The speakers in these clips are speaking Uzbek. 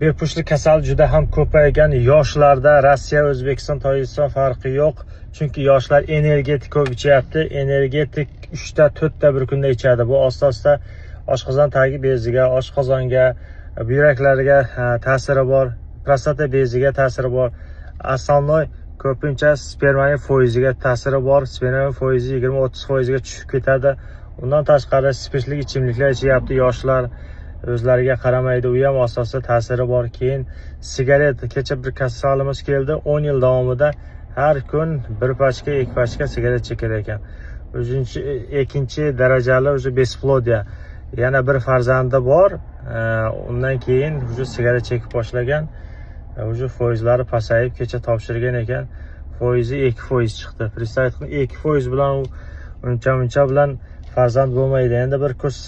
Bepushtli kasal juda ham ko'paygan. Yoshlarda Rossiya, O'zbekiston, Tojikiston farqi yo'q. Chunki yoshlar energetik ko'p ichyapti. Energetik 3 ta 4 ta bir kunda ichadi. Bu osta-osta oshqozon tagi beziga, oshqozonga, buyraklariga ta'siri bor, prostata beziga ta'siri bor. Основной ko'pincha spermaning foiziga ta'siri bor. Spermaning foizi 20-30% ga tushib ketadi. Undan tashqari spirtli ichimliklar ichyapti yoshlar. O'zlariga qaramaydi, u ham asosida ta'siri bor. Keyin sigaret, kecha bir kasalimiz keldi, 10 yil davomida har kun bir pachka, 2 pachka sigaret chekar ekan. Ikkinchi darajali o'sha besplodya, yana bir farzandi bor. Undan keyin o'sha sigaret chekib boshlagan. O'sha foizlari pasayib, kecha topshirgan ekan. Foizi 2% chiqdi. Представьте, 2% bilan uncha bilan farzand bo'lmaydi. Endi bir kurs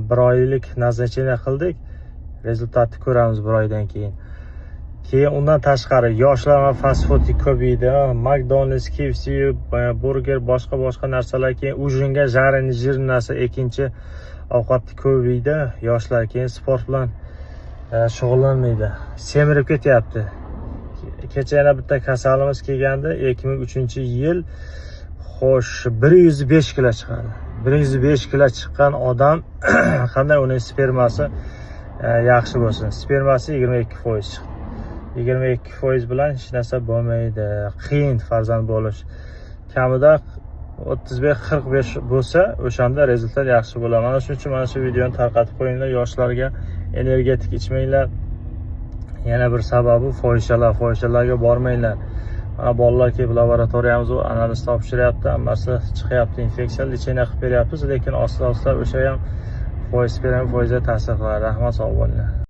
1 oylik назначение qildik. Rezultatni ko'ramiz 1 oydan keyin. Keyin undan tashqari yoshlar va fast food ko'paydi. McDonald's, KFC, burger, boshqa narsalar, keyin ujinga жареный jir narsa ikkinchi ovqatni ko'paydi. Yoshlar keyin sport bilan shug'ullanmaydi. Semirib ketyapti. Kecha yana bitta kasalimiz kelgandi, 2003-yil. Xo'sh, 105 kilo chiqadi. 105 kilo chiqqan odam qanday uning spermasi yaxshi bo'lsin? Spermasi 22% chiqdi. 22% bilan hech narsa bo'lmaydi. Qiyin farzand bo'lish. Kamida 35-45 bo'lsa, o'shanda rezultat yaxshi bo'ladi. Mana shuning uchun mana shu videoni tarqatib qo'yinglar, yoshlarga energetik ichmanglar. Yana bir sababi fohishalarga bormanglar. Mana bolalar kelib laboratoriyamiz analiz topshiryapti, hammasi chiqyapti, infeksiya lecheniya qilib beryapmiz, lekin osta-osta o'sha ham foizga ta'sir qiladi. Rahmat, sog' bo'linglar.